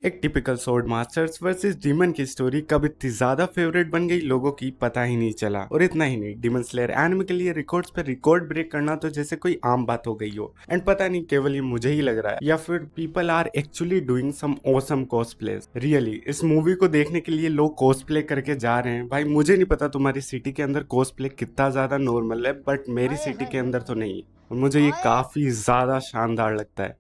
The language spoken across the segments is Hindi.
एक typical sword masters versus demon की स्टोरी कब इतनी ज्यादा फेवरेट बन गई लोगों की पता ही नहीं चला। और इतना ही नहीं, डीमन स्लेयर एनिमे के लिए रिकॉर्ड्स पे रिकॉर्ड ब्रेक करना तो जैसे कोई आम बात हो गई हो। एंड पता नहीं केवल ये मुझे ही लग रहा है या फिर people are actually doing some awesome cosplays. Really इस मूवी को देखने के लिए लोग कॉस्प्ले करके जा रहे हैं। भाई मुझे नहीं पता तुम्हारी सिटी के अंदर कॉस्प्ले कितना ज्यादा नॉर्मल है, बट मेरी सिटी के अंदर तो नहीं। और मुझे ये काफी ज्यादा शानदार लगता है।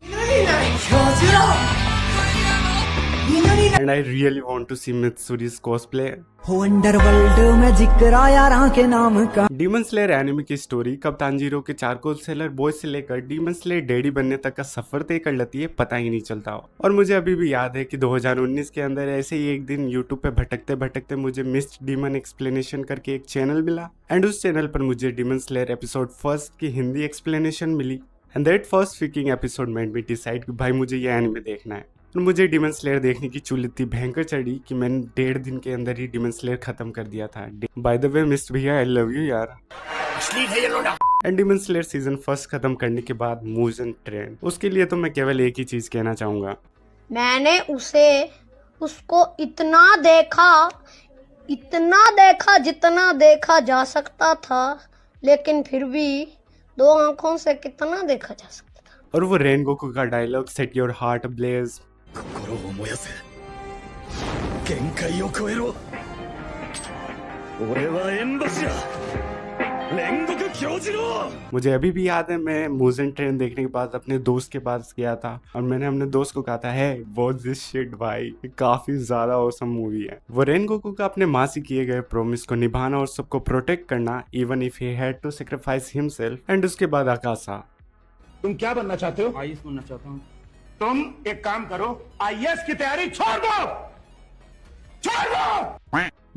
And I really want to see Mitsuri's cosplay. हो अंडरवर्ल्ड में जिक्र आया राह के नाम का। डीमन स्लेयर एनिमे की स्टोरी कब तांजीरो के चारकोल सेलर बॉय से लेकर डीमन स्लेयर डैडी बनने तक का सफर तय कर लेती है पता ही नहीं चलता। और मुझे अभी भी याद है कि 2019 के अंदर ऐसे ही एक दिन यूट्यूब पे भटकते भटकते मुझे मिस्ड डीमन एक्सप्लेनेशन करके एक चैनल मिला। एंड उस चैनल पर मुझे डीमन स्लेयर एपिसोड फर्स्ट की हिंदी एक्सप्लेनेशन मिली। And that first freaking episode made me decide कि भाई मुझे ये एनिमे देखना है। और मुझे डीमन स्लेयर देखने की चुल इतनी भयंकर चढ़ी कि मैंने 1.5 दिन के अंदर ही डीमन स्लेयर खत्म कर दिया था। बाय द वे मिस्टर भैया, आई लव यू यार। And demon slayer season first खत्म करने के बाद मुजन ट्रेन, उसके लिए तो मैं केवल एक ही चीज कहना चाहूंगा। मैंने उसको इतना देखा जितना देखा जा सकता था, लेकिन फिर भी 2 आंखों से कितना देखा जा सकता था। और वो रेनगोकू का dialogue, set your heart ablaze. मुझे अभी भी याद है, मैं मुजन ट्रेन देखने के बाद अपने दोस्त के पास गया था और मैंने अपने दोस्त को कहा था, है वॉच दिस शिट भाई, काफी ज्यादा ऑसम मूवी है। वो रेनगोकू का अपने माँ से किए गए प्रॉमिस को निभाना और सबको प्रोटेक्ट करना, even if he had to sacrifice himself. And उसके बाद आकाशा। तुम क्या बनना चाहते हो? आईएएस बनना चाहता हूँ। तुम एक काम करो, आईएएस की तैयारी छोड़ दो।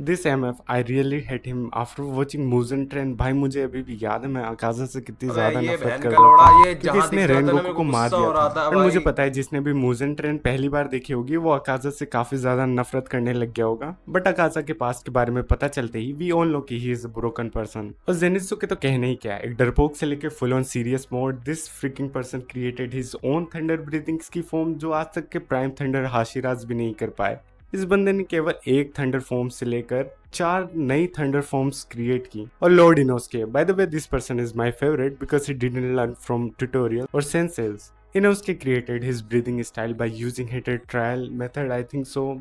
This MF, I really hate him after watching Mugen train. भाई मुझे अभी भी याद है मैं आकाशा से कितनी ज्यादा नफरत कर रहा था क्योंकि इसने रेनगोकू को मार दिया था। और मुझे पता है जिसने भी मुजन ट्रेन पहली बार देखी होगी वो आकाशा से काफी ज्यादा नफरत करने लग गया होगा। बट आकाशा के पास के बारे में पता चलते ही वी ऑल नो कि he is a broken person. और जेनित्सु के तो कहने ही क्या, एक डरपोक से लेकर full on serious mode, this freaking person created his own thunder breathings की फॉर्म जो आज तक के प्राइम थंडर हाशिराज भी नहीं कर पाए। इस बंदे ने केवल एक थंडर फॉर्म से लेकर 4 नई थंडर फॉर्म्स क्रिएट की। और lord Inosuke, by the way this person is my favourite because he didn't learn from tutorial और senseis. Inosuke created his breathing style by using हेटेड trial method, I think so.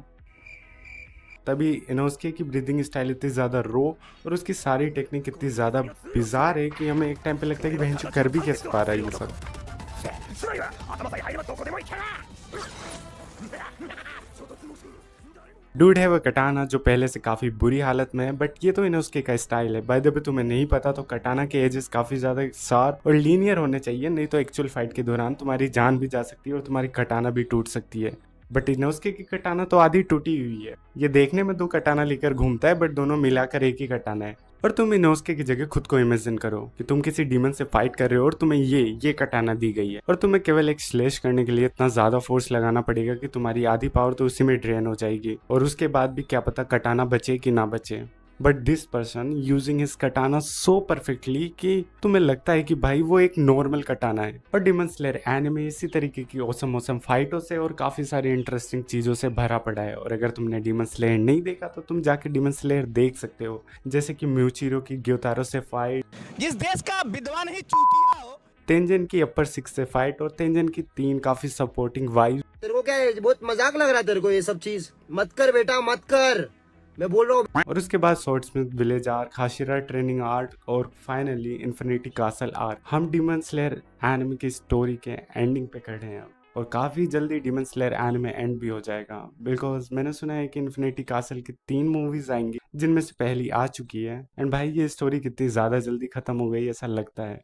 तभी इनोस्के की ब्रीदिंग स्टाइल इतनी ज्यादा रो और उसकी सारी टेक्निक इतनी ज्यादा बिजार है कि हमें एक टाइम पे लगता है कि बहन जो कर भी कैसे पा रहा है ये सब। डूड है वो कटाना जो पहले से काफी बुरी हालत में है, बट ये तो इनोस्के का स्टाइल है। बाय द वे तुम्हें नहीं पता तो कटाना के एजेस काफी ज्यादा शार्प और लीनियर होने चाहिए, नहीं तो एक्चुअल फाइट के दौरान तुम्हारी जान भी जा सकती है और तुम्हारी कटाना भी टूट सकती है। बट इनोस्के की कटाना तो आधी टूटी हुई है। ये देखने में 2 कटाना लेकर घूमता है बट दोनों मिलाकर एक ही कटाना है। और तुम इनोस्के की जगह खुद को इमेजिन करो कि तुम किसी डीमन से फाइट कर रहे हो और तुम्हें ये कटाना दी गई है और तुम्हें केवल एक स्लेश करने के लिए इतना ज्यादा फोर्स लगाना पड़ेगा कि तुम्हारी आधी पावर तो उसी में ड्रेन हो जाएगी। और उसके बाद भी क्या पता कटाना बचे कि ना बचे। But this person using his कटाना सो परफेक्टली कि तुम्हें लगता है कि भाई वो एक नॉर्मल कटाना है। और डीमन स्लेयर एनिमे इसी तरीके की औसम फाइटों से और काफी सारी इंटरेस्टिंग चीजों से भरा पड़ा है। और अगर तुमने डीमन स्लेयर नहीं देखा तो तुम जाके डीमन स्लेयर देख सकते हो, जैसे कि म्यूचिरो की ग्योतारो से फाइट, जिस देश का विद्वान ही चूतिया हो, तेंजन की अपर 6 से फाइट और तेंजन की 3 काफी सपोर्टिंग वाइफ। तेरे को क्या है, बहुत मजाक लग रहा है तेरे को ये सब चीज? मत कर बेटा मत कर, मैं बोल रहा हूँ। और उसके बाद swordsmith village arc, Hashira training arc और फाइनली इन्फिनिटी कासल आर्क। हम डीमन स्लेयर एनिमे की स्टोरी के एंडिंग पे खड़े हैं और काफी जल्दी डीमन स्लेयर एनिमे एंड भी हो जाएगा। बिकॉज मैंने सुना है कि इन्फिनिटी कासल की 3 मूवीज आएंगी जिनमें से पहली आ चुकी है। एंड भाई ये स्टोरी कितनी ज्यादा जल्दी खत्म हो गई ऐसा लगता है।